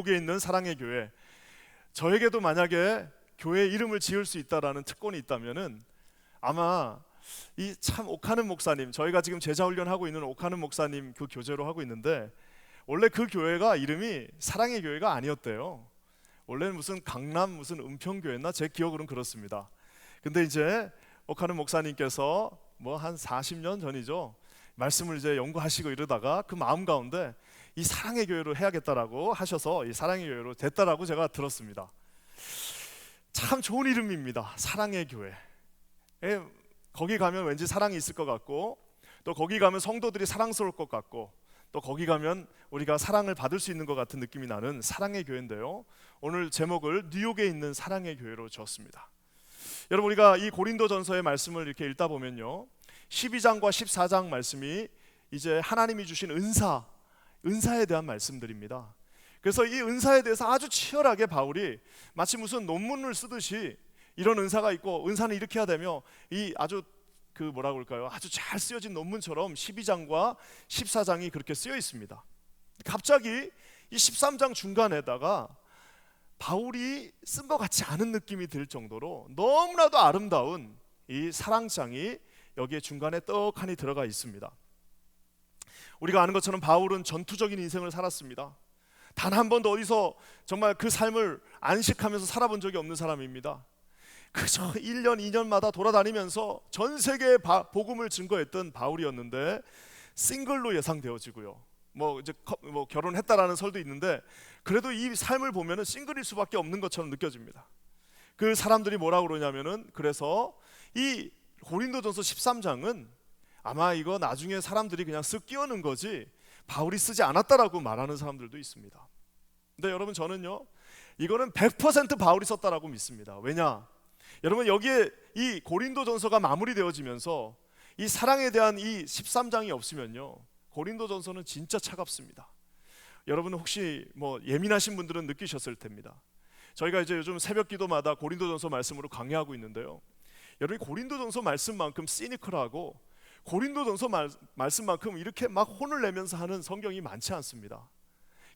뉴욕에 있는 사랑의 교회, 저에게도 만약에 교회 이름을 지을 수 있다라는 특권이 있다면은 아마 이 참 오카는 목사님, 저희가 지금 제자훈련하고 있는 오카는 목사님 그 교재로 하고 있는데, 원래 그 교회가 이름이 사랑의 교회가 아니었대요. 원래는 무슨 강남 무슨 은평교회였나, 제 기억으로는 그렇습니다. 근데 이제 오카는 목사님께서 뭐 한 40년 전이죠, 말씀을 이제 연구하시고 이러다가 그 마음 가운데 이 사랑의 교회로 해야겠다라고 하셔서 이 사랑의 교회로 됐다라고 제가 들었습니다. 참 좋은 이름입니다. 사랑의 교회. 거기 가면 왠지 사랑이 있을 것 같고, 또 거기 가면 성도들이 사랑스러울 것 같고, 또 거기 가면 우리가 사랑을 받을 수 있는 것 같은 느낌이 나는 사랑의 교회인데요, 오늘 제목을 뉴욕에 있는 사랑의 교회로 지었습니다. 여러분, 우리가 이 고린도전서의 말씀을 이렇게 읽다 보면요, 12장과 14장 말씀이 이제 하나님이 주신 은사에 대한 말씀들입니다. 그래서 이 은사에 대해서 아주 치열하게 바울이 마치 무슨 논문을 쓰듯이 이런 은사가 있고 은사는 이렇게 해야 되며, 이 아주 그 뭐라고 할까요, 아주 잘 쓰여진 논문처럼 12장과 14장이 그렇게 쓰여 있습니다. 갑자기 이 13장 중간에다가 바울이 쓴 것 같지 않은 느낌이 들 정도로 너무나도 아름다운 이 사랑장이 여기에 중간에 떡하니 들어가 있습니다. 우리가 아는 것처럼 바울은 전투적인 인생을 살았습니다. 단 한 번도 어디서 정말 그 삶을 안식하면서 살아본 적이 없는 사람입니다. 그저 1년 2년마다 돌아다니면서 전 세계에 복음을 증거했던 바울이었는데, 싱글로 예상되어지고요, 뭐 이제 결혼했다라는 설도 있는데, 그래도 이 삶을 보면은 싱글일 수밖에 없는 것처럼 느껴집니다. 그 사람들이 뭐라고 그러냐면은, 그래서 이 고린도전서 13장은 아마 이거 나중에 사람들이 그냥 쓱 끼워넣은 거지 바울이 쓰지 않았다라고 말하는 사람들도 있습니다. 근데 여러분, 저는요, 이거는 100% 바울이 썼다라고 믿습니다. 왜냐? 여러분, 여기에 이 고린도전서가 마무리되어지면서 이 사랑에 대한 이 13장이 없으면요, 고린도전서는 진짜 차갑습니다. 여러분, 혹시 뭐 예민하신 분들은 느끼셨을 텐니다. 저희가 이제 요즘 새벽 기도마다 고린도전서 말씀으로 강의하고 있는데요, 여러분, 고린도전서 말씀만큼 시니컬하고 고린도전서 말씀만큼 이렇게 막 혼을 내면서 하는 성경이 많지 않습니다.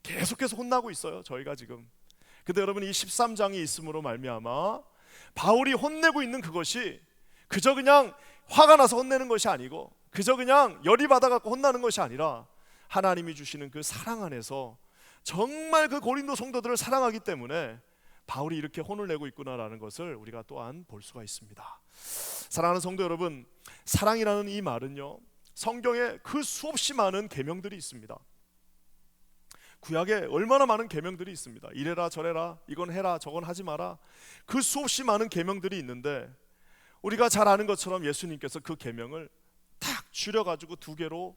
계속해서 혼나고 있어요, 저희가 지금. 근데 여러분, 이 13장이 있음으로 말미암아 바울이 혼내고 있는 그것이 그저 그냥 화가 나서 혼내는 것이 아니고, 그저 그냥 열이 받아갖고 혼나는 것이 아니라, 하나님이 주시는 그 사랑 안에서 정말 그 고린도 성도들을 사랑하기 때문에 바울이 이렇게 혼을 내고 있구나라는 것을 우리가 또한 볼 수가 있습니다. 사랑하는 성도 여러분, 사랑이라는 이 말은요, 성경에 그 수없이 많은 계명들이 있습니다. 구약에 얼마나 많은 계명들이 있습니다. 이래라 저래라, 이건 해라 저건 하지 마라, 그 수없이 많은 계명들이 있는데, 우리가 잘 아는 것처럼 예수님께서 그 계명을 딱 줄여가지고 두 개로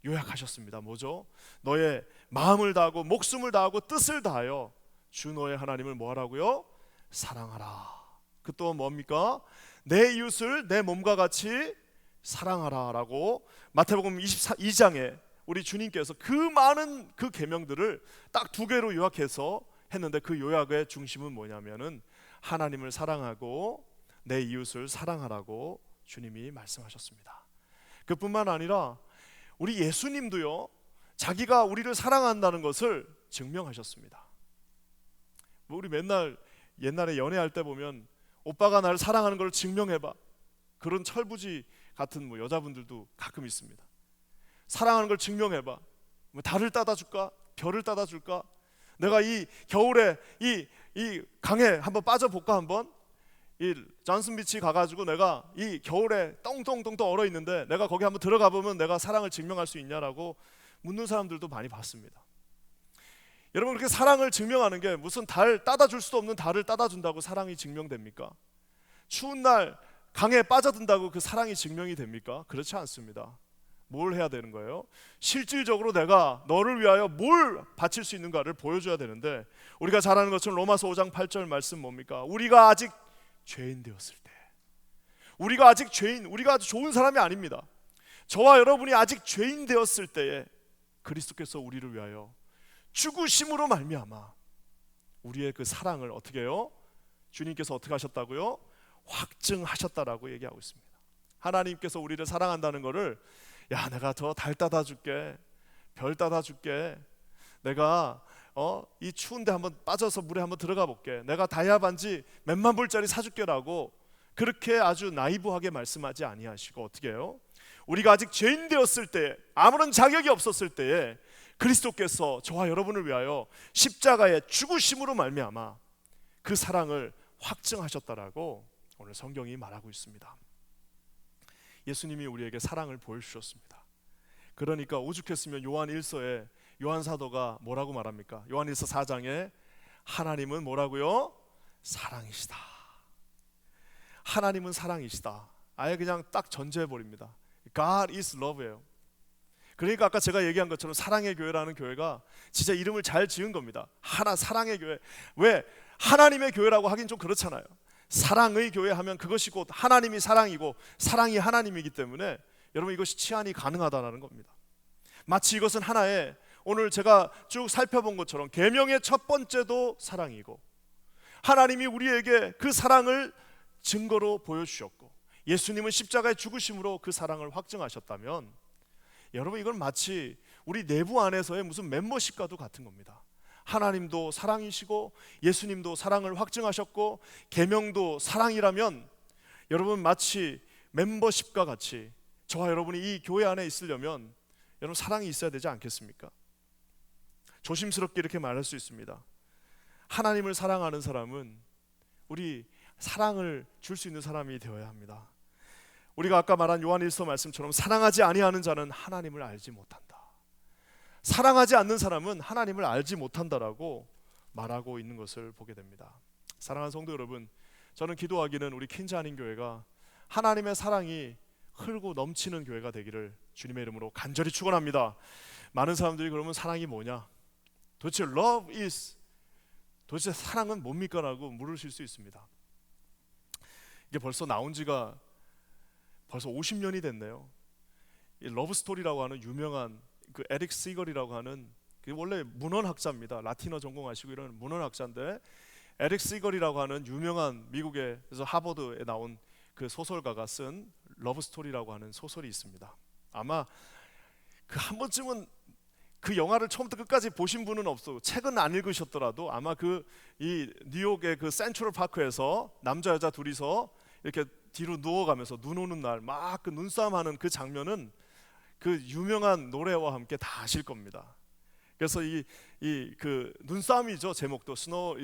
요약하셨습니다. 뭐죠? 너의 마음을 다하고 목숨을 다하고 뜻을 다하여 주 너의 하나님을 뭐하라고요? 사랑하라. 그 또 뭡니까? 내 이웃을 내 몸과 같이 사랑하라 라고 마태복음 22장에 우리 주님께서 그 많은 그 계명들을 딱 두 개로 요약해서 했는데, 그 요약의 중심은 뭐냐면은 하나님을 사랑하고 내 이웃을 사랑하라고 주님이 말씀하셨습니다. 그뿐만 아니라 우리 예수님도요, 자기가 우리를 사랑한다는 것을 증명하셨습니다. 뭐 우리 맨날 옛날에 연애할 때 보면 오빠가 나를 사랑하는 걸 증명해봐, 그런 철부지 같은 뭐 여자분들도 가끔 있습니다. 사랑하는 걸 증명해봐, 뭐 달을 따다 줄까, 별을 따다 줄까, 내가 이 겨울에 이 강에 한번 빠져볼까, 한번 이 존슨 비치 가가지고 내가 이 겨울에 똥똥똥똥 얼어 있는데 내가 거기 한번 들어가 보면 내가 사랑을 증명할 수 있냐라고 묻는 사람들도 많이 봤습니다. 여러분, 그렇게 사랑을 증명하는 게 무슨 달 따다 줄 수도 없는 달을 따다 준다고 사랑이 증명됩니까? 추운 날 강에 빠져든다고 그 사랑이 증명이 됩니까? 그렇지 않습니다. 뭘 해야 되는 거예요? 실질적으로 내가 너를 위하여 뭘 바칠 수 있는가를 보여줘야 되는데, 우리가 잘 아는 것처럼 로마서 5장 8절 말씀 뭡니까? 우리가 아직 죄인 되었을 때, 우리가 아직 좋은 사람이 아닙니다. 저와 여러분이 아직 죄인 되었을 때에 그리스도께서 우리를 위하여 죽으심으로 말미암아 우리의 그 사랑을 어떻게 해요? 주님께서 어떻게 하셨다고요? 확증하셨다라고 얘기하고 있습니다. 하나님께서 우리를 사랑한다는 것을, 야, 내가 더 달 따다 줄게, 별 따다 줄게, 내가 이 추운데 한번 빠져서 물에 한번 들어가 볼게. 내가 다이아 반지 몇만 불짜리 사줄게라고 그렇게 아주 나이브하게 말씀하지 아니하시고 어떻게 해요? 우리가 아직 죄인 되었을 때, 아무런 자격이 없었을 때에 그리스도께서 저와 여러분을 위하여 십자가의 죽으심으로 말미암아 그 사랑을 확증하셨다라고 오늘 성경이 말하고 있습니다. 예수님이 우리에게 사랑을 보여주셨습니다. 그러니까 오죽했으면 요한 1서에 요한 사도가 뭐라고 말합니까? 요한 1서 4장에 하나님은 뭐라고요? 사랑이시다. 하나님은 사랑이시다. 아예 그냥 딱 전제해버립니다. God is love예요. 그러니까 아까 제가 얘기한 것처럼 사랑의 교회라는 교회가 진짜 이름을 잘 지은 겁니다. 하나 사랑의 교회. 왜? 하나님의 교회라고 하긴 좀 그렇잖아요. 사랑의 교회 하면 그것이 곧 하나님이 사랑이고 사랑이 하나님이기 때문에 여러분 이것이 치환이 가능하다는 겁니다. 마치 이것은 하나의 오늘 제가 쭉 살펴본 것처럼 계명의 첫 번째도 사랑이고 하나님이 우리에게 그 사랑을 증거로 보여주셨고 예수님은 십자가의 죽으심으로 그 사랑을 확증하셨다면 여러분 이건 마치 우리 내부 안에서의 무슨 멤버십과도 같은 겁니다. 하나님도 사랑이시고 예수님도 사랑을 확증하셨고 계명도 사랑이라면 여러분 마치 멤버십과 같이 저와 여러분이 이 교회 안에 있으려면 여러분 사랑이 있어야 되지 않겠습니까? 조심스럽게 이렇게 말할 수 있습니다. 하나님을 사랑하는 사람은 우리 사랑을 줄 수 있는 사람이 되어야 합니다. 우리가 아까 말한 요한 1서 말씀처럼 사랑하지 아니하는 자는 하나님을 알지 못한다. 사랑하지 않는 사람은 하나님을 알지 못한다라고 말하고 있는 것을 보게 됩니다. 사랑하는 성도 여러분, 저는 기도하기는 우리 퀸자님 교회가 하나님의 사랑이 흐르고 넘치는 교회가 되기를 주님의 이름으로 간절히 축원합니다. 많은 사람들이 그러면 사랑이 뭐냐? 도대체 love is 도대체 사랑은 뭡니까? 라고 물으실 수 있습니다. 이게 벌써 나온 지가 벌써 50년이 됐네요. 이 러브스토리라고 하는 유명한 그 에릭 시걸이라고 하는 그 원래 문헌학자입니다. 라틴어 전공하시고 이런 문헌학자인데 에릭 시걸이라고 하는 유명한 미국에서 하버드에 나온 그 소설가가 쓴 러브스토리라고 하는 소설이 있습니다. 아마 그 한 번쯤은 그 영화를 처음부터 끝까지 보신 분은 없어. 책은 안 읽으셨더라도 아마 그 이 뉴욕의 그 센트럴 파크에서 남자 여자 둘이서 이렇게 뒤로 누워가면서 눈 오는 날 막 그 눈싸움하는 그 장면은 그 유명한 노래와 함께 다 아실 겁니다. 그래서 이 그 눈싸움이죠. 제목도 스노우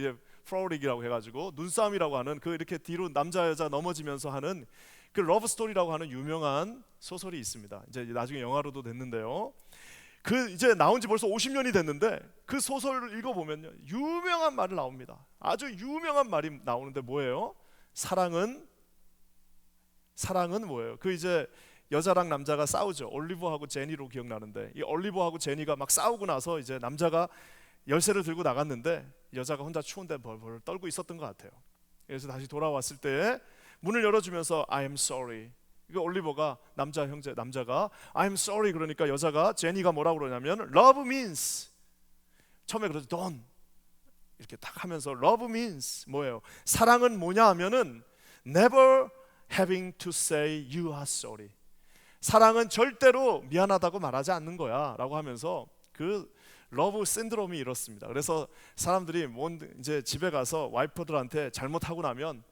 프로릭이라고 해가지고 눈싸움이라고 하는 그 이렇게 뒤로 남자 여자 넘어지면서 하는 그 러브 스토리라고 하는 유명한 소설이 있습니다. 이제 나중에 영화로도 됐는데요. 그 이제 나온 지 벌써 50년이 됐는데 그 소설을 읽어보면요 유명한 말이 나옵니다. 아주 유명한 말이 나오는데 뭐예요? 사랑은 뭐예요? 그 이제 여자랑 남자가 싸우죠. 올리버하고 제니로 기억나는데 이 올리버하고 제니가 막 싸우고 나서 이제 남자가 열쇠를 들고 나갔는데 여자가 혼자 추운데 벌벌 떨고 있었던 것 같아요. 그래서 다시 돌아왔을 때 문을 열어주면서 I am sorry. 이거 올리버가 남자가 I'm sorry 그러니까 여자가 제니가 뭐라고 그러냐면 love means 처음에 그러죠 don't 이렇게 딱 하면서 love means 뭐예요? 사랑은 뭐냐 하면은 never having to say you are sorry. 사랑은 절대로 미안하다고 말하지 않는 거야 라고 하면서 그 러브 신드롬이 이렇습니다. 그래서 사람들이 이제 집에 가서 와이프들한테 잘못하고 나면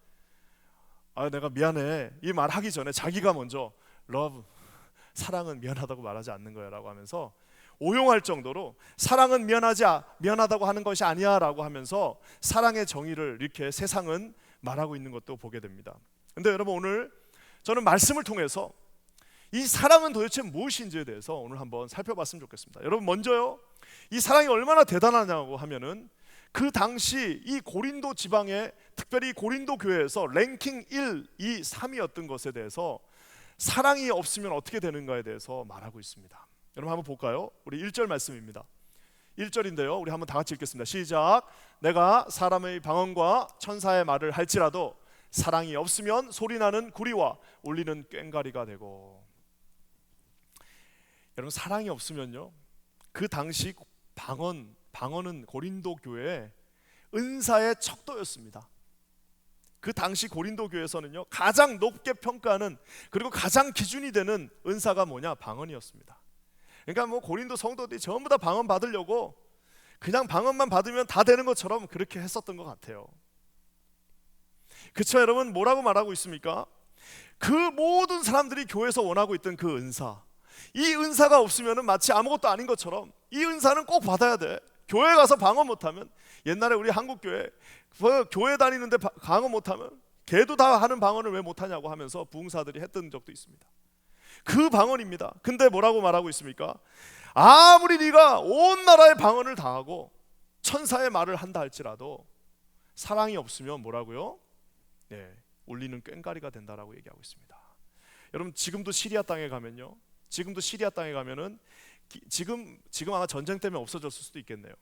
내가 미안해 이 말 하기 전에 자기가 먼저 러브 사랑은 미안하다고 말하지 않는 거야 라고 하면서 오용할 정도로 사랑은 미안하다고 하는 것이 아니야 라고 하면서 사랑의 정의를 이렇게 세상은 말하고 있는 것도 보게 됩니다. 근데 여러분 오늘 저는 말씀을 통해서 이 사랑은 도대체 무엇인지에 대해서 오늘 한번 살펴봤으면 좋겠습니다. 여러분 먼저요 이 사랑이 얼마나 대단하냐고 하면은 그 당시 이 고린도 지방에 특별히 고린도 교회에서 랭킹 1, 2, 3위였던 것에 대해서 사랑이 없으면 어떻게 되는가에 대해서 말하고 있습니다. 여러분 한번 볼까요? 우리 1절 말씀입니다. 1절인데요 우리 한번 다 같이 읽겠습니다. 시작. 내가 사람의 방언과 천사의 말을 할지라도 사랑이 없으면 소리나는 구리와 울리는 꽹과리가 되고. 여러분 사랑이 없으면요 그 당시 방언은 고린도 교회의 은사의 척도였습니다. 그 당시 고린도 교회에서는요 가장 높게 평가하는 그리고 가장 기준이 되는 은사가 뭐냐? 방언이었습니다. 그러니까 뭐 고린도 성도들이 전부 다 방언 받으려고 그냥 방언만 받으면 다 되는 것처럼 그렇게 했었던 것 같아요. 그쵸 여러분? 뭐라고 말하고 있습니까? 그 모든 사람들이 교회에서 원하고 있던 그 은사, 이 은사가 없으면 마치 아무것도 아닌 것처럼 이 은사는 꼭 받아야 돼. 교회 가서 방언 못하면, 옛날에 우리 한국교회 교회 다니는데 방언 못하면 걔도 다 하는 방언을 왜 못하냐고 하면서 부흥사들이 했던 적도 있습니다. 그 방언입니다. 근데 뭐라고 말하고 있습니까? 아무리 네가 온 나라의 방언을 다 하고 천사의 말을 한다 할지라도 사랑이 없으면 뭐라고요? 네, 울리는 꽹과리가 된다라고 얘기하고 있습니다. 여러분 지금도 시리아 땅에 가면요, 지금도 시리아 땅에 가면은 지금 아마 전쟁 때문에 없어졌을 수도 있겠네요.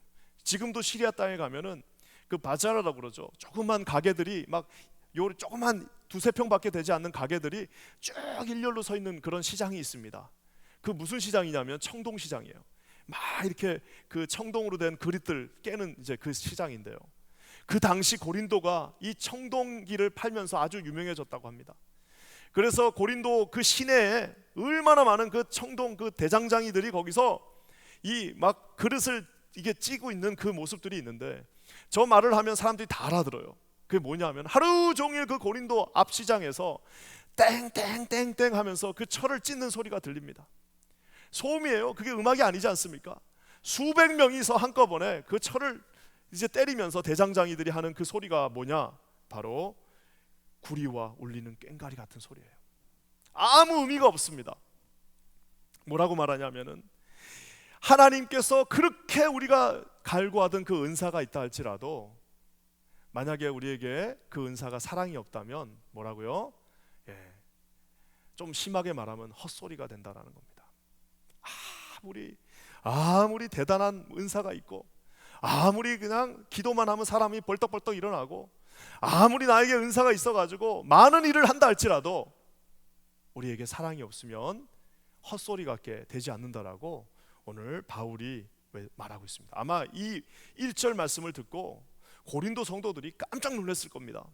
지금도 시리아 땅에 가면은 그 바자라라고 그러죠. 조그만 가게들이 막 요 조그만 두세 평밖에 되지 않는 가게들이 쭉 일렬로 서 있는 그런 시장이 있습니다. 그 무슨 시장이냐면 청동 시장이에요. 막 이렇게 그 청동으로 된 그릇들 깨는 이제 그 시장인데요. 그 당시 고린도가 이 청동기를 팔면서 아주 유명해졌다고 합니다. 그래서 고린도 그 시내에 얼마나 많은 그 청동 그 대장장이들이 거기서 이 막 그릇을 이게 찌고 있는 그 모습들이 있는데, 저 말을 하면 사람들이 다 알아들어요. 그게 뭐냐면 하루 종일 그 고린도 앞 시장에서 땡땡땡땡 하면서 그 철을 찢는 소리가 들립니다. 소음이에요. 그게 음악이 아니지 않습니까? 수백 명이서 한꺼번에 그 철을 이제 때리면서 대장장이들이 하는 그 소리가 뭐냐? 바로 구리와 울리는 꽹과리 같은 소리예요. 아무 의미가 없습니다. 뭐라고 말하냐면은 하나님께서 그렇게 우리가 갈구하던 그 은사가 있다 할지라도 만약에 우리에게 그 은사가 사랑이 없다면 뭐라고요? 좀 심하게 말하면 헛소리가 된다라는 겁니다. 아무리 대단한 은사가 있고, 아무리 그냥 기도만 하면 사람이 벌떡벌떡 일어나고, 아무리 나에게 은사가 있어가지고 많은 일을 한다 할지라도 우리에게 사랑이 없으면 헛소리 같게 되지 않는다라고 오늘 바울이 말하고 있습니다. 아마 이 1절 말씀을 듣고 고린도 성도들이 깜짝 놀랐을 겁니다.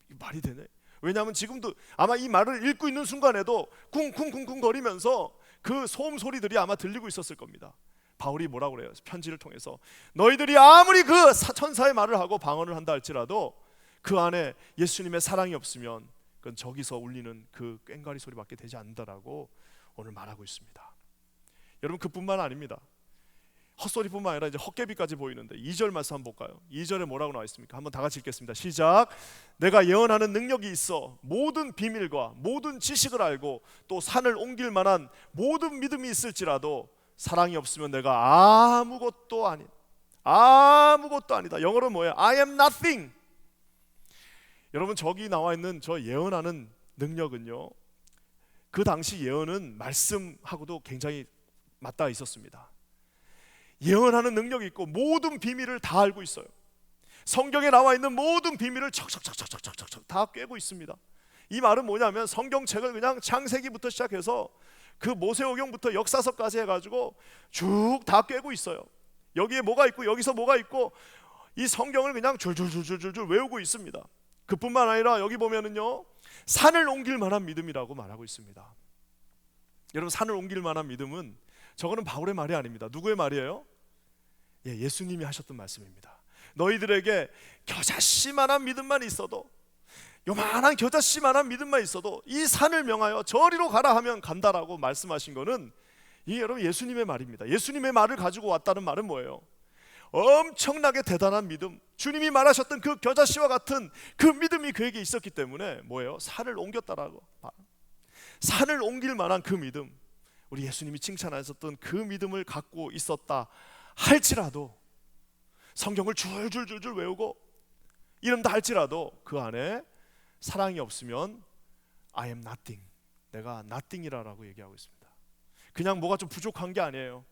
말이 되네. 왜냐하면 지금도 아마 이 말을 읽고 있는 순간에도 쿵쿵쿵쿵 거리면서 그 소음 소리들이 아마 들리고 있었을 겁니다. 바울이 뭐라고 그래요? 편지를 통해서 너희들이 아무리 그 천사의 말을 하고 방언을 한다 할지라도 그 안에 예수님의 사랑이 없으면 그건 저기서 울리는 그 꽹과리 소리밖에 되지 않는다라고 오늘 말하고 있습니다. 여러분 그뿐만 아닙니다. 헛소리뿐만 아니라 이제 헛개비까지 보이는데 2절 말씀 한번 볼까요? 2절에 뭐라고 나와 있습니까? 한번 다 같이 읽겠습니다. 시작. 내가 예언하는 능력이 있어 모든 비밀과 모든 지식을 알고 또 산을 옮길 만한 모든 믿음이 있을지라도 사랑이 없으면 내가 아무것도 아니다. 영어로 뭐예요? I am nothing. 여러분 저기 나와 있는 저 예언하는 능력은요, 그 당시 예언은 말씀하고도 굉장히 맞닿아 있었습니다. 예언하는 능력이 있고 모든 비밀을 다 알고 있어요. 성경에 나와 있는 모든 비밀을 척척척척척척 다 꿰고 있습니다. 이 말은 뭐냐면 성경책을 그냥 창세기부터 시작해서 그 모세오경부터 역사서까지 해가지고 쭉 다 꿰고 있어요. 여기에 뭐가 있고 여기서 뭐가 있고 이 성경을 그냥 줄줄줄줄줄 외우고 있습니다. 그뿐만 아니라 여기 보면은요, 산을 옮길 만한 믿음이라고 말하고 있습니다. 여러분 산을 옮길 만한 믿음은 저거는 바울의 말이 아닙니다. 누구의 말이에요? 예수님이 하셨던 말씀입니다. 너희들에게 겨자씨만한 믿음만 있어도, 요만한 겨자씨만한 믿음만 있어도 이 산을 명하여 저리로 가라 하면 간다라고 말씀하신 거는 이게 여러분 예수님의 말입니다. 예수님의 말을 가지고 왔다는 말은 뭐예요? 엄청나게 대단한 믿음, 주님이 말하셨던 그 겨자씨와 같은 그 믿음이 그에게 있었기 때문에 뭐예요? 산을 옮겼다라고. 산을 옮길 만한 그 믿음, 우리 예수님이 칭찬하셨던 그 믿음을 갖고 있었다 할지라도, 성경을 줄줄줄줄 외우고 이런다 할지라도 그 안에 사랑이 없으면 I am nothing, 내가 nothing이라고 얘기하고 있습니다. 그냥 뭐가 좀 부족한 게 아니에요.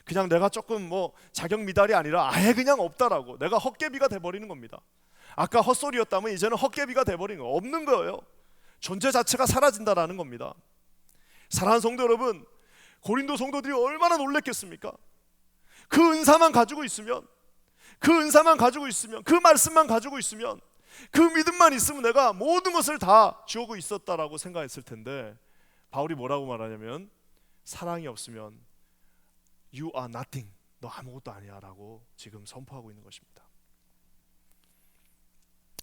그냥 내가 조금 뭐 자격 미달이 아니라 아예 그냥 없다라고, 내가 헛개비가 돼버리는 겁니다. 아까 헛소리였다면 이제는 헛개비가 돼버리는 거, 없는 거예요. 존재 자체가 사라진다라는 겁니다. 사랑하는 성도 여러분, 고린도 성도들이 얼마나 놀랬겠습니까? 그 은사만 가지고 있으면, 그 은사만 가지고 있으면, 그 말씀만 가지고 있으면, 그 믿음만 있으면 내가 모든 것을 다 쥐고 있었다라고 생각했을 텐데, 바울이 뭐라고 말하냐면 사랑이 없으면 You are nothing, 너 아무것도 아니야 라고 지금 선포하고 있는 것입니다.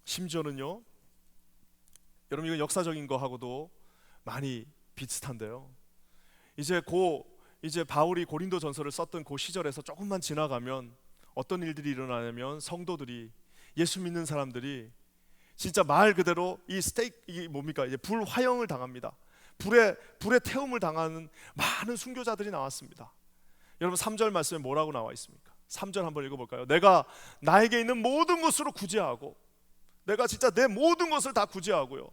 심지어는요, 여러분 이건 역사적인 거하고도 많이 비슷한데요, 이제 바울이 고린도 전서를 썼던 그 시절에서 조금만 지나가면 어떤 일들이 일어나냐면, 성도들이, 예수 믿는 사람들이 진짜 말 그대로 이게 뭡니까? 이제 불화형을 당합니다. 불에 태움을 당하는 많은 순교자들이 나왔습니다. 여러분 3절 말씀에 뭐라고 나와 있습니까? 3절 한번 읽어볼까요? 내가 나에게 있는 모든 것으로 구제하고, 내가 진짜 내 모든 것을 다 구제하고요,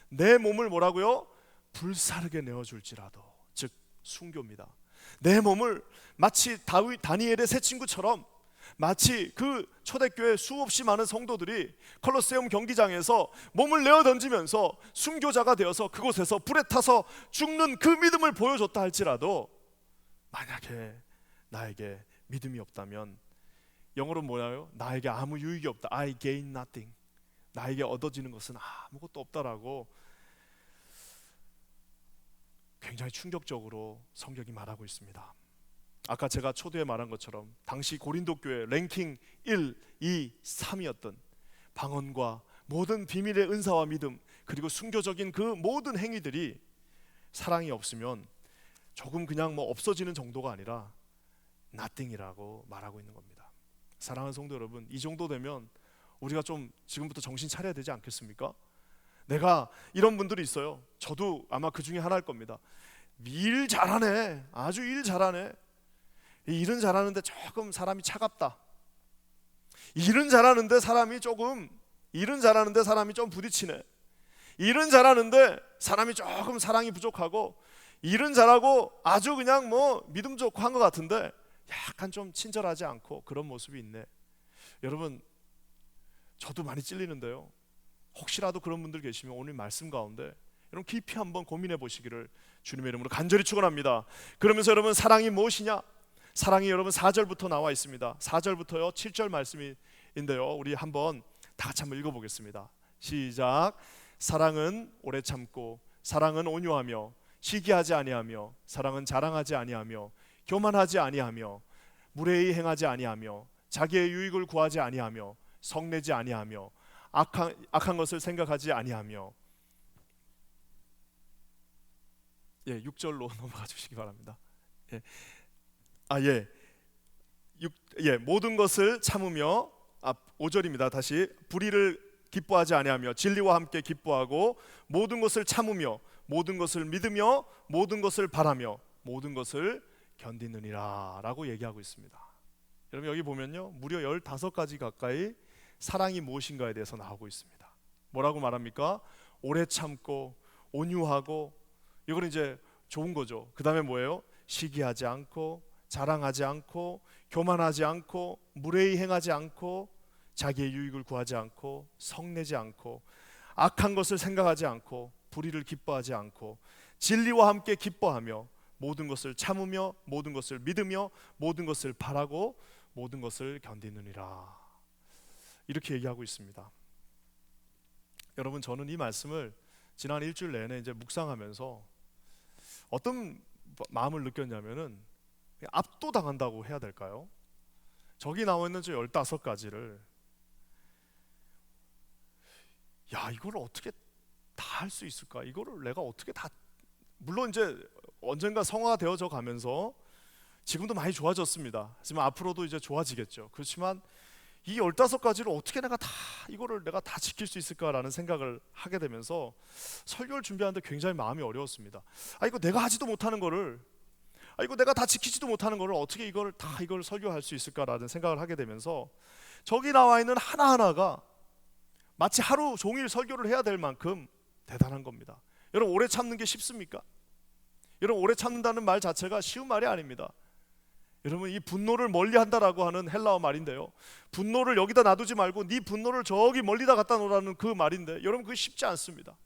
내 몸을 뭐라고요? 불사르게 내어줄지라도, 즉 순교입니다. 내 몸을 마치 다니엘의 새 친구처럼, 마치 그 초대교회 수없이 많은 성도들이 콜로세움 경기장에서 몸을 내어 던지면서 순교자가 되어서 그곳에서 불에 타서 죽는 그 믿음을 보여줬다 할지라도, 만약에 나에게 믿음이 없다면, 영어로 뭐냐요? 나에게 아무 유익이 없다. I gain nothing. 나에게 얻어지는 것은 아무것도 없다라고 굉장히 충격적으로 성경이 말하고 있습니다. 아까 제가 초두에 말한 것처럼 당시 고린도 교회 랭킹 1, 2, 3이었던 방언과 모든 비밀의 은사와 믿음, 그리고 순교적인 그 모든 행위들이 사랑이 없으면 조금 그냥 없어지는 정도가 아니라 nothing이라고 말하고 있는 겁니다. 사랑하는 성도 여러분, 이 정도 되면 우리가 좀 지금부터 정신 차려야 되지 않겠습니까? 내가 이런 분들이 있어요. 저도 아마 그 중에 하나일 겁니다. 일 잘하네, 아주 일 잘하네, 일은 잘하는데 조금 사람이 차갑다, 일은 잘하는데 사람이 좀 부딪히네, 일은 잘하는데 사람이 조금 사랑이 부족하고, 일은 잘하고 아주 그냥 믿음 좋고 한 것 같은데 약간 좀 친절하지 않고 그런 모습이 있네. 여러분 저도 많이 찔리는데요, 혹시라도 그런 분들 계시면 오늘 말씀 가운데 여러분 깊이 한번 고민해 보시기를 주님의 이름으로 간절히 축원합니다. 그러면서 여러분 사랑이 무엇이냐? 사랑이 여러분 4절부터 나와 있습니다. 4절부터요 7절 말씀인데요, 우리 한번 다 같이 한번 읽어보겠습니다. 시작. 사랑은 오래 참고, 사랑은 온유하며, 시기하지 아니하며, 사랑은 자랑하지 아니하며, 교만하지 아니하며, 무례히 행하지 아니하며, 자기의 유익을 구하지 아니하며, 성내지 아니하며, 악한 것을 생각하지 아니하며. 6절로 넘어가 주시기 바랍니다. 모든 것을 참으며, 5절입니다. 다시. 불의를 기뻐하지 아니하며 진리와 함께 기뻐하고, 모든 것을 참으며, 모든 것을 믿으며, 모든 것을 바라며, 모든 것을 견디느니라 라고 얘기하고 있습니다. 여러분 여기 보면요, 무려 15가지 가까이 사랑이 무엇인가에 대해서 나오고 있습니다. 뭐라고 말합니까? 오래 참고, 온유하고, 이거는 이제 좋은 거죠. 그 다음에 뭐예요? 시기하지 않고, 자랑하지 않고, 교만하지 않고, 무례히 행하지 않고, 자기의 유익을 구하지 않고, 성내지 않고, 악한 것을 생각하지 않고, 불의를 기뻐하지 않고, 진리와 함께 기뻐하며, 모든 것을 참으며, 모든 것을 믿으며, 모든 것을 바라고, 모든 것을 견디느니라, 이렇게 얘기하고 있습니다. 여러분 저는 이 말씀을 지난 일주일 내내 이제 묵상하면서 어떤 마음을 느꼈냐면은 압도당한다고 해야 될까요? 저기 나와 있는 저 15가지를 이걸 어떻게 다 할 수 있을까? 이거를 내가 어떻게 다, 물론 이제 언젠가 성화되어져 가면서 지금도 많이 좋아졌습니다. 하지만 앞으로도 이제 좋아지겠죠. 그렇지만 이 15가지를 어떻게 내가 다 지킬 수 있을까라는 생각을 하게 되면서 설교를 준비하는데 굉장히 마음이 어려웠습니다. 이거 내가 하지도 못하는 거를, 이거 내가 다 지키지도 못하는 거를 어떻게 이걸 설교할 수 있을까라는 생각을 하게 되면서 저기 나와 있는 하나하나가 마치 하루 종일 설교를 해야 될 만큼 대단한 겁니다. 여러분 오래 참는 게 쉽습니까? 여러분 오래 참는다는 말 자체가 쉬운 말이 아닙니다. 여러분 이 분노를 멀리한다라고 하는 헬라어 말인데요, 분노를 여기다 놔두지 말고 네 분노를 저기 멀리다 갖다 놓으라는 그 말인데, 여러분 그게 쉽지 않습니다.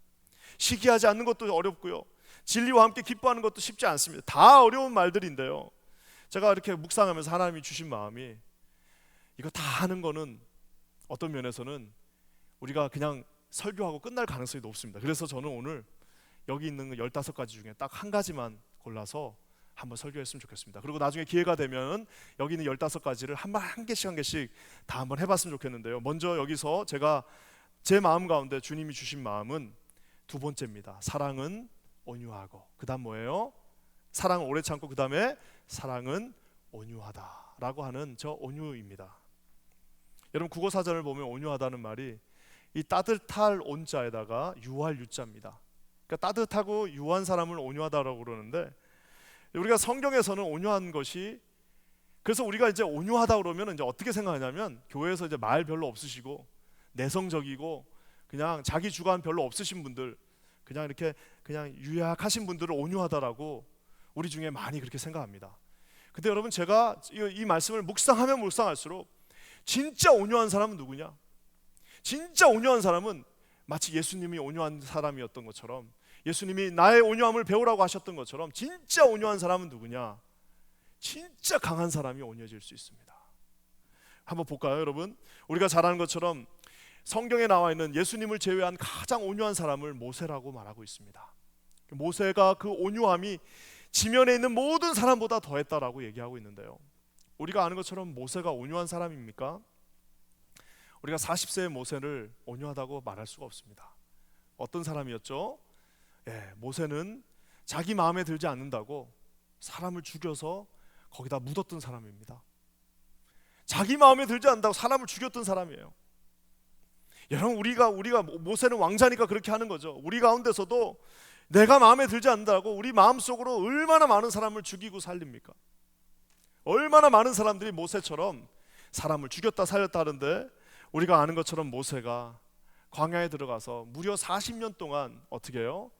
시기하지 않는 것도 어렵고요, 진리와 함께 기뻐하는 것도 쉽지 않습니다. 다 어려운 말들인데요, 제가 이렇게 묵상하면서 하나님이 주신 마음이, 이거 다 하는 거는 어떤 면에서는 우리가 그냥 설교하고 끝날 가능성이 높습니다. 그래서 저는 오늘 여기 있는 15가지 중에 딱 한 가지만 골라서 한번 설교했으면 좋겠습니다. 그리고 나중에 기회가 되면 여기 있는 15가지를 한 개씩 다 한번 해봤으면 좋겠는데요. 먼저 여기서 제가 제 마음 가운데 주님이 주신 마음은 두 번째입니다. 사랑은 온유하고, 그 다음 뭐예요? 사랑은 오래 참고, 그 다음에 사랑은 온유하다라고 하는 저 온유입니다. 여러분 국어 사전을 보면 온유하다는 말이 이 따뜻할 온자에다가 유할 유자입니다. 그러니까 따뜻하고 유한 사람을 온유하다라고 그러는데, 우리가 성경에서는 온유한 것이, 그래서 우리가 이제 온유하다 그러면 이제 어떻게 생각하냐면, 교회에서 이제 말 별로 없으시고 내성적이고 그냥 자기 주관 별로 없으신 분들, 그냥 이렇게 그냥 유약하신 분들을 온유하다라고 우리 중에 많이 그렇게 생각합니다. 근데 여러분, 제가 이 말씀을 묵상하면 묵상할수록 진짜 온유한 사람은 누구냐? 진짜 온유한 사람은 마치 예수님이 온유한 사람이었던 것처럼, 예수님이 나의 온유함을 배우라고 하셨던 것처럼, 진짜 온유한 사람은 누구냐? 진짜 강한 사람이 온유해질 수 있습니다. 한번 볼까요, 여러분? 우리가 잘 아는 것처럼 성경에 나와 있는 예수님을 제외한 가장 온유한 사람을 모세라고 말하고 있습니다. 모세가 그 온유함이 지면에 있는 모든 사람보다 더했다라고 얘기하고 있는데요, 우리가 아는 것처럼 모세가 온유한 사람입니까? 우리가 40세의 모세를 온유하다고 말할 수가 없습니다. 어떤 사람이었죠? 모세는 자기 마음에 들지 않는다고 사람을 죽여서 거기다 묻었던 사람입니다. 자기 마음에 들지 않는다고 사람을 죽였던 사람이에요. 여러분, 우리가 모세는 왕자니까 그렇게 하는 거죠. 우리 가운데서도 내가 마음에 들지 않는다고 우리 마음속으로 얼마나 많은 사람을 죽이고 살립니까? 얼마나 많은 사람들이 모세처럼 사람을 죽였다 살렸다 하는데, 우리가 아는 것처럼 모세가 광야에 들어가서 무려 40년 동안 어떻게 해요?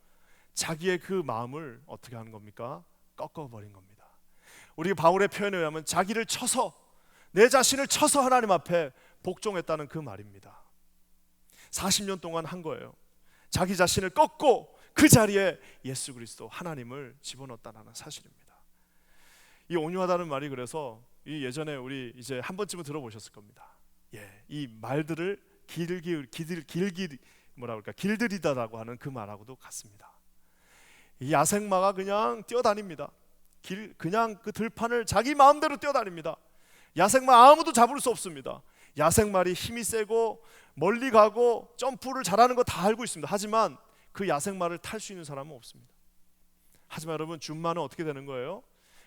자기의 그 마음을 어떻게 하는 겁니까? 꺾어버린 겁니다. 우리 바울의 표현에 의하면 자기를 쳐서, 내 자신을 쳐서 하나님 앞에 복종했다는 그 말입니다. 40년 동안 한 거예요. 자기 자신을 꺾고 그 자리에 예수 그리스도 하나님을 집어넣었다는 사실입니다. 이 온유하다는 말이, 그래서 이 예전에 우리 이제 한 번쯤은 들어보셨을 겁니다. 이 말들을 길들이다라고 하는 그 말하고도 같습니다. 이 야생마가 그냥 뛰어다닙니다. 그냥 그 들판을 자기 마음대로 뛰어다닙니다. 야생마 아무도 잡을 수 없습니다. 야생마리 힘이 세고 멀리 가고 점프를 잘하는 거 다 알고 있습니다. 하지만 그 야생마를 탈 수 있는 사람은 없습니다. 하지만 여러분, 준마는 어떻게 되는 거예요?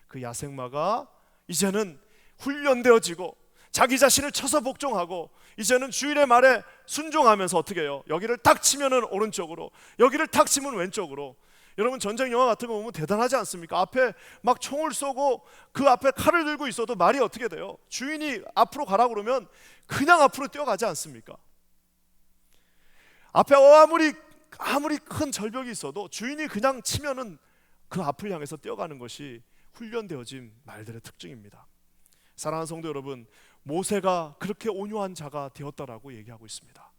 그 야생마가 이제는 훈련되어지고 자기 자신을 쳐서 복종하고, 이제는 주인의 말에 순종하면서 어떻게 해요? 여기를 탁 치면은 오른쪽으로, 여기를 탁 치면 왼쪽으로. 여러분, 전쟁 영화 같은 거 보면 대단하지 않습니까? 앞에 막 총을 쏘고 그 앞에 칼을 들고 있어도 말이 어떻게 돼요? 주인이 앞으로 가라고 그러면 그냥 앞으로 뛰어가지 않습니까? 앞에 아무리 큰 절벽이 있어도 주인이 그냥 치면은 그 앞을 향해서 뛰어가는 것이 훈련되어진 말들의 특징입니다. 사랑하는 성도 여러분, 모세가 그렇게 온유한 자가 되었다라고 얘기하고 있습니다.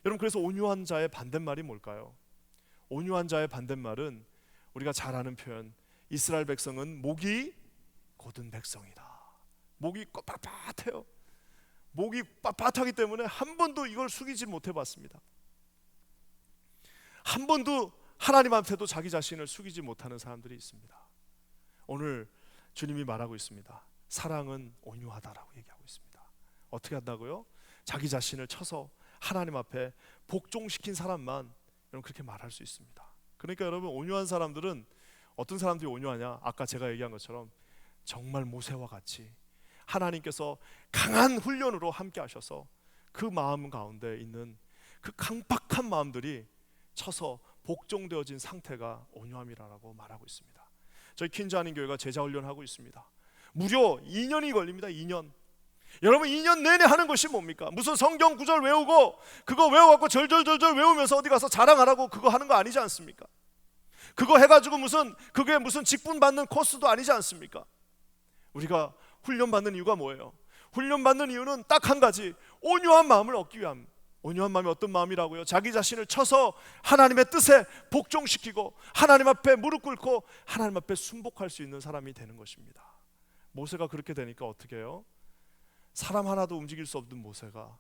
여러분, 그래서 온유한 자의 반대말이 뭘까요? 온유한 자의 반대말은 우리가 잘 아는 표현, 이스라엘 백성은 목이 곧은 백성이다. 목이 빳빳해요. 목이 빳빳하기 때문에 한 번도 이걸 숙이지 못해 봤습니다. 한 번도 하나님 앞에도 자기 자신을 숙이지 못하는 사람들이 있습니다. 오늘 주님이 말하고 있습니다. 사랑은 온유하다라고 얘기하고 있습니다. 어떻게 한다고요? 자기 자신을 쳐서 하나님 앞에 복종시킨 사람만 여러분 그렇게 말할 수 있습니다. 그러니까 여러분, 온유한 사람들은, 어떤 사람들이 온유하냐? 아까 제가 얘기한 것처럼 정말 모세와 같이 하나님께서 강한 훈련으로 함께 하셔서 그 마음 가운데 있는 그 강팍한 마음들이 쳐서 복종되어진 상태가 온유함이라고 말하고 있습니다. 저희 퀸즈 한인교회가 제자 훈련하고 있습니다. 무려 2년이 걸립니다. 2년. 여러분, 2년 내내 하는 것이 뭡니까? 무슨 성경 구절 외우고 그거 외워갖고 절절절절 외우면서 어디 가서 자랑하라고 그거 하는 거 아니지 않습니까? 그거 해가지고 그게 무슨 직분 받는 코스도 아니지 않습니까? 우리가 훈련받는 이유가 뭐예요? 훈련받는 이유는 딱 한 가지, 온유한 마음을 얻기 위함. 온유한 마음이 어떤 마음이라고요? 자기 자신을 쳐서 하나님의 뜻에 복종시키고 하나님 앞에 무릎 꿇고 하나님 앞에 순복할 수 있는 사람이 되는 것입니다. 모세가 그렇게 되니까 어떻게 해요? 사람 하나도 움직일 수 없는 모세가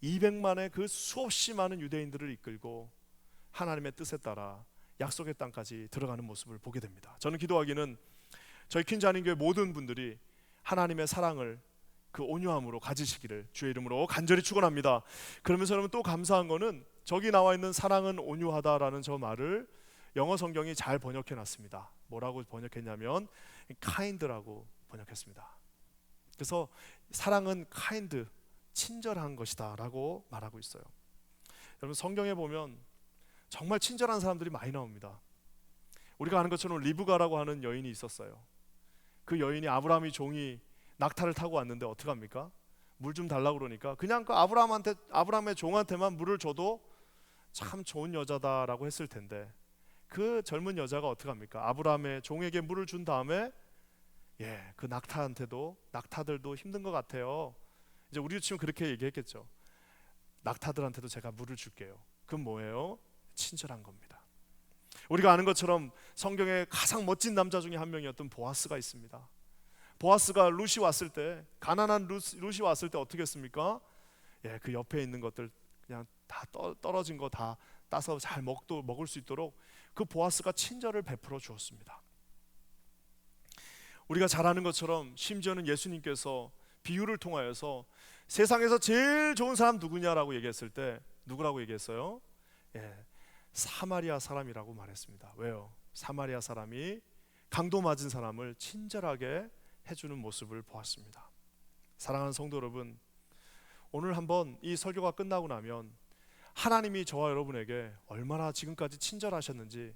200만의 그 수없이 많은 유대인들을 이끌고 하나님의 뜻에 따라 약속의 땅까지 들어가는 모습을 보게 됩니다. 저는 기도하기는 저희 퀸즈 한인교회 모든 분들이 하나님의 사랑을 그 온유함으로 가지시기를 주의 이름으로 간절히 축원합니다. 그러면서 여러분 또 감사한 거는 저기 나와 있는 사랑은 온유하다라는 저 말을 영어 성경이 잘 번역해 놨습니다. 뭐라고 번역했냐면 kind라고 번역했습니다. 그래서 사랑은 kind, 친절한 것이다 라고 말하고 있어요. 여러분 성경에 보면 정말 친절한 사람들이 많이 나옵니다. 우리가 아는 것처럼 리브가라고 하는 여인이 있었어요. 그 여인이 아브라함의 종이 낙타를 타고 왔는데 어떻게 합니까? 물 좀 달라고 그러니까 그냥 그 아브라함의 종한테만 물을 줘도 참 좋은 여자다라고 했을 텐데 그 젊은 여자가 어떻게 합니까? 아브라함의 종에게 물을 준 다음에 그 낙타들도 힘든 것 같아요. 이제 우리로 치면 그렇게 얘기했겠죠. 낙타들한테도 제가 물을 줄게요. 그건 뭐예요? 친절한 겁니다. 우리가 아는 것처럼 성경에 가장 멋진 남자 중에 한 명이었던 보아스가 있습니다. 보아스가 룻이 왔을 때, 가난한 룻이 왔을 때 어떻게 했습니까? 그 옆에 있는 것들 그냥 다 떨어진 거 다 따서 잘 먹을 수 있도록 그 보아스가 친절을 베풀어 주었습니다. 우리가 잘 아는 것처럼 심지어는 예수님께서 비유를 통하여서 세상에서 제일 좋은 사람 누구냐라고 얘기했을 때 누구라고 얘기했어요? 사마리아 사람이라고 말했습니다. 왜요? 사마리아 사람이 강도 맞은 사람을 친절하게 해주는 모습을 보았습니다. 사랑하는 성도 여러분, 오늘 한번 이 설교가 끝나고 나면 하나님이 저와 여러분에게 얼마나 지금까지 친절하셨는지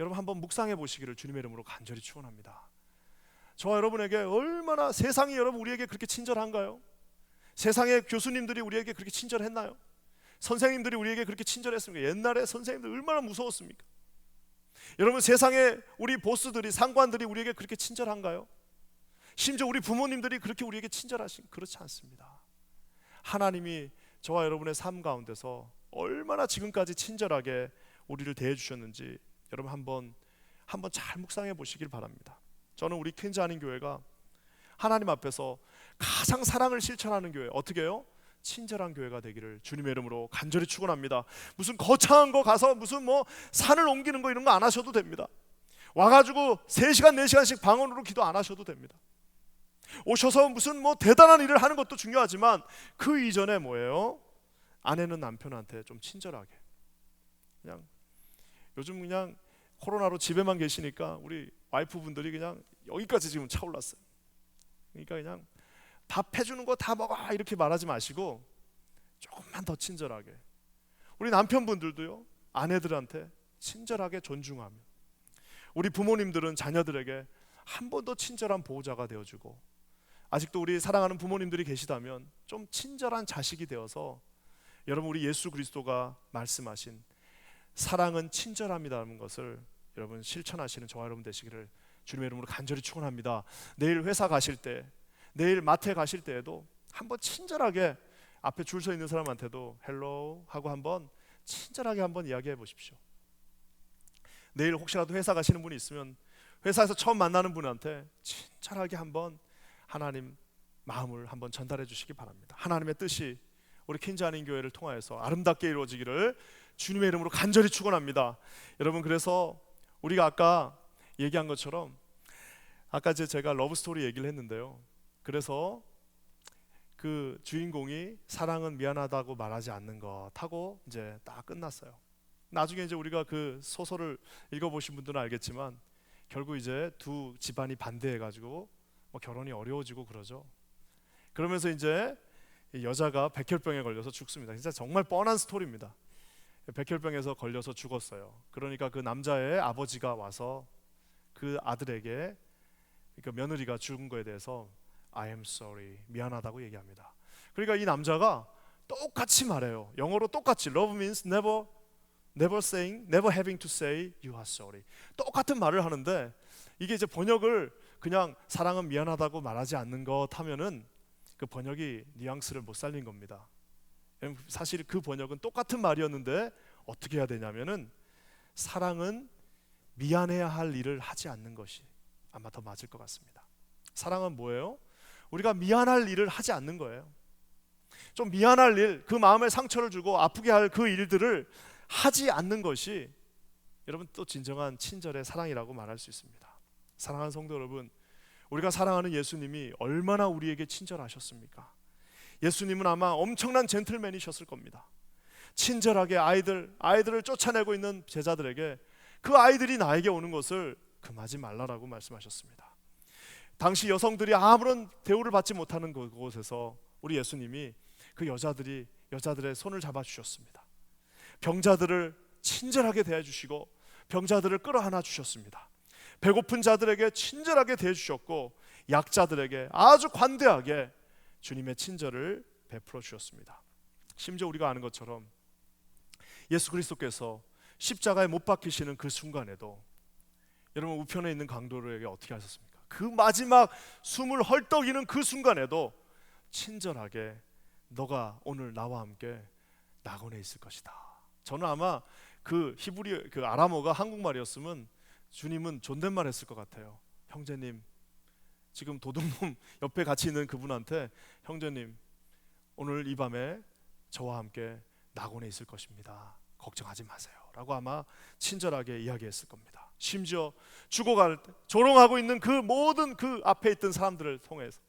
여러분 한번 묵상해 보시기를 주님의 이름으로 간절히 축원합니다. 저와 여러분에게 얼마나 세상이 여러분 우리에게 그렇게 친절한가요? 세상의 교수님들이 우리에게 그렇게 친절했나요? 선생님들이 우리에게 그렇게 친절했습니까? 옛날에 선생님들 얼마나 무서웠습니까? 여러분 세상에 우리 보스들이 상관들이 우리에게 그렇게 친절한가요? 심지어 우리 부모님들이 그렇게 우리에게 그렇지 않습니다. 하나님이 저와 여러분의 삶 가운데서 얼마나 지금까지 친절하게 우리를 대해 주셨는지 여러분 한번 잘 묵상해 보시길 바랍니다. 저는 우리 퀸즈 한인교회가 하나님 앞에서 가장 사랑을 실천하는 교회, 어떻게 해요? 친절한 교회가 되기를 주님의 이름으로 간절히 축원합니다. 무슨 거창한 거 가서 무슨 산을 옮기는 거 이런 거 안 하셔도 됩니다. 와가지고 3시간 4시간씩 방언으로 기도 안 하셔도 됩니다. 오셔서 무슨 대단한 일을 하는 것도 중요하지만 그 이전에 뭐예요? 아내는 남편한테 좀 친절하게, 그냥 요즘 그냥 코로나로 집에만 계시니까 우리 와이프분들이 그냥 여기까지 지금 차올랐어요. 그러니까 그냥 밥 해주는 거 다 먹어 이렇게 말하지 마시고 조금만 더 친절하게, 우리 남편분들도요 아내들한테 친절하게 존중하며, 우리 부모님들은 자녀들에게 한 번 더 친절한 보호자가 되어주고, 아직도 우리 사랑하는 부모님들이 계시다면 좀 친절한 자식이 되어서 여러분 우리 예수 그리스도가 말씀하신 사랑은 친절함이라는 것을 여러분 실천하시는 저와 여러분 되시기를 주님의 이름으로 간절히 축원합니다. 내일 회사 가실 때, 내일 마트에 가실 때에도 한번 친절하게 앞에 줄 서 있는 사람한테도 헬로 하고 한번 친절하게 한번 이야기해 보십시오. 내일 혹시라도 회사 가시는 분이 있으면 회사에서 처음 만나는 분한테 친절하게 한번 하나님 마음을 한번 전달해 주시기 바랍니다. 하나님의 뜻이 우리 퀸즈 한인교회를 통하여서 아름답게 이루어지기를 주님의 이름으로 간절히 축원합니다. 여러분 그래서 우리가 아까 얘기한 것처럼 아까 제가 러브스토리 얘기를 했는데요, 그래서 그 주인공이 사랑은 미안하다고 말하지 않는 것 하고 이제 딱 끝났어요. 나중에 이제 우리가 그 소설을 읽어보신 분들은 알겠지만 결국 이제 두 집안이 반대해가지고 결혼이 어려워지고 그러죠. 그러면서 이제 여자가 백혈병에 걸려서 죽습니다. 진짜 정말 뻔한 스토리입니다. 백혈병에서 걸려서 죽었어요. 그러니까 그 남자의 아버지가 와서 그 아들에게, 그러니까 며느리가 죽은 거에 대해서 I am sorry, 미안하다고 얘기합니다. 그러니까 이 남자가 똑같이 말해요. 영어로 똑같이 love means never having to say you are sorry. 똑같은 말을 하는데 이게 이제 번역을 그냥 사랑은 미안하다고 말하지 않는 것 하면은 그 번역이 뉘앙스를 못 살린 겁니다. 사실 그 번역은 똑같은 말이었는데 어떻게 해야 되냐면은 사랑은 미안해야 할 일을 하지 않는 것이 아마 더 맞을 것 같습니다. 사랑은 뭐예요? 우리가 미안할 일을 하지 않는 거예요. 좀 미안할 일, 그 마음에 상처를 주고 아프게 할 그 일들을 하지 않는 것이 여러분 또 진정한 친절의 사랑이라고 말할 수 있습니다. 사랑하는 성도 여러분, 우리가 사랑하는 예수님이 얼마나 우리에게 친절하셨습니까? 예수님은 아마 엄청난 젠틀맨이셨을 겁니다. 친절하게 아이들을 쫓아내고 있는 제자들에게 그 아이들이 나에게 오는 것을 금하지 말라라고 말씀하셨습니다. 당시 여성들이 아무런 대우를 받지 못하는 그곳에서 우리 예수님이 그 여자들의 손을 잡아주셨습니다. 병자들을 친절하게 대해주시고 병자들을 끌어안아 주셨습니다. 배고픈 자들에게 친절하게 대해주셨고 약자들에게 아주 관대하게 주님의 친절을 베풀어 주셨습니다. 심지어 우리가 아는 것처럼 예수 그리스도께서 십자가에 못 박히시는 그 순간에도 여러분 우편에 있는 강도들에게 어떻게 하셨습니까? 그 마지막 숨을 헐떡이는 그 순간에도 친절하게 너가 오늘 나와 함께 낙원에 있을 것이다. 저는 아마 그 히브리 그 아람어가 한국말이었으면 주님은 존댓말 했을 것 같아요. 형제님, 지금 도둑놈 옆에 같이 있는 그분한테 형제님 오늘 이 밤에 저와 함께 낙원에 있을 것입니다. 걱정하지 마세요 라고 아마 친절하게 이야기했을 겁니다. 심지어 죽어갈 때 조롱하고 있는 그 모든 그 앞에 있던 사람들을 통해서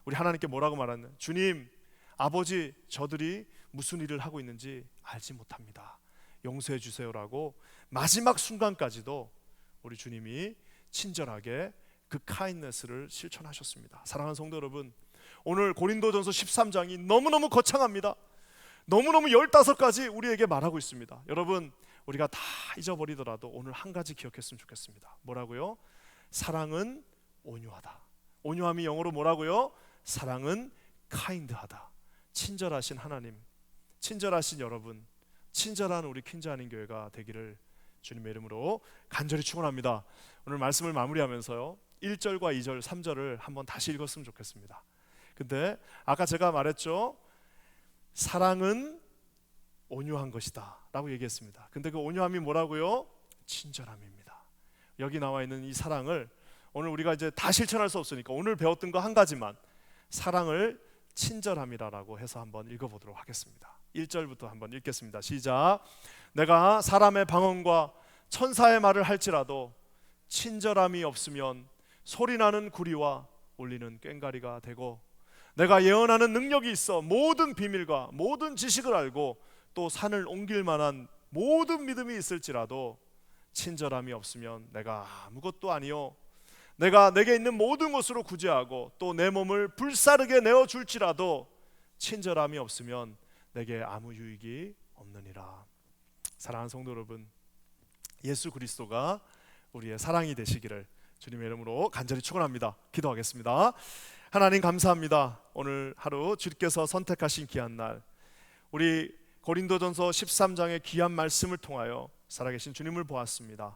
우리 하나님께 뭐라고 말하는 주님, 아버지 저들이 무슨 일을 하고 있는지 알지 못합니다. 용서해 주세요라고 마지막 순간까지도 우리 주님이 친절하게 그 카인네스를 실천하셨습니다. 사랑하는 성도 여러분, 오늘 고린도전서 13장이 너무너무 거창합니다. 너무너무 15가지 우리에게 말하고 있습니다. 여러분, 우리가 다 잊어버리더라도 오늘 한 가지 기억했으면 좋겠습니다. 뭐라고요? 사랑은 온유하다. 온유함이 영어로 뭐라고요? 사랑은 카인드하다. 친절하신 하나님, 친절하신 여러분, 친절한 우리 퀸즈 한인 교회가 되기를 주님의 이름으로 간절히 축원합니다. 오늘 말씀을 마무리하면서요 1절과 2절, 3절을 한번 다시 읽었으면 좋겠습니다. 근데 아까 제가 말했죠, 사랑은 온유한 것이다 라고 얘기했습니다. 근데 그 온유함이 뭐라고요? 친절함입니다. 여기 나와 있는 이 사랑을 오늘 우리가 이제 다 실천할 수 없으니까 오늘 배웠던 거 한 가지만, 사랑을 친절함이라고 해서 한번 읽어보도록 하겠습니다. 1절부터 한번 읽겠습니다. 시작. 내가 사람의 방언과 천사의 말을 할지라도 친절함이 없으면 소리나는 구리와 울리는 꽹과리가 되고, 내가 예언하는 능력이 있어 모든 비밀과 모든 지식을 알고 또 산을 옮길 만한 모든 믿음이 있을지라도 친절함이 없으면 내가 아무것도 아니요, 내가 내게 있는 모든 것으로 구제하고 또 내 몸을 불사르게 내어줄지라도 친절함이 없으면 내게 아무 유익이 없느니라. 사랑하는 성도 여러분, 예수 그리스도가 우리의 사랑이 되시기를 주님의 이름으로 간절히 축원합니다. 기도하겠습니다. 하나님 감사합니다. 오늘 하루 주께서 선택하신 귀한 날, 우리 고린도전서 13장의 귀한 말씀을 통하여 살아계신 주님을 보았습니다.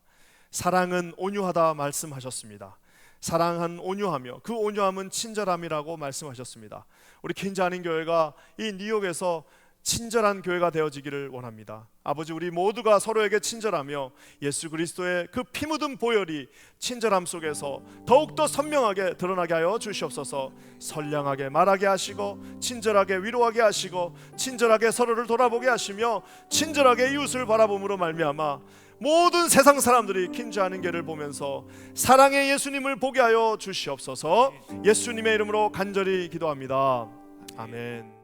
사랑은 온유하다 말씀하셨습니다. 사랑은 온유하며 그 온유함은 친절함이라고 말씀하셨습니다. 우리 퀸즈 한인 교회가 이 뉴욕에서 친절한 교회가 되어지기를 원합니다. 아버지, 우리 모두가 서로에게 친절하며 예수 그리스도의 그 피 묻은 보혈이 친절함 속에서 더욱더 선명하게 드러나게 하여 주시옵소서. 선량하게 말하게 하시고 친절하게 위로하게 하시고 친절하게 서로를 돌아보게 하시며 친절하게 이웃을 바라봄으로 말미암아 모든 세상 사람들이 퀸즈 한인 교회를 보면서 사랑의 예수님을 보게 하여 주시옵소서. 예수님의 이름으로 간절히 기도합니다. 아멘.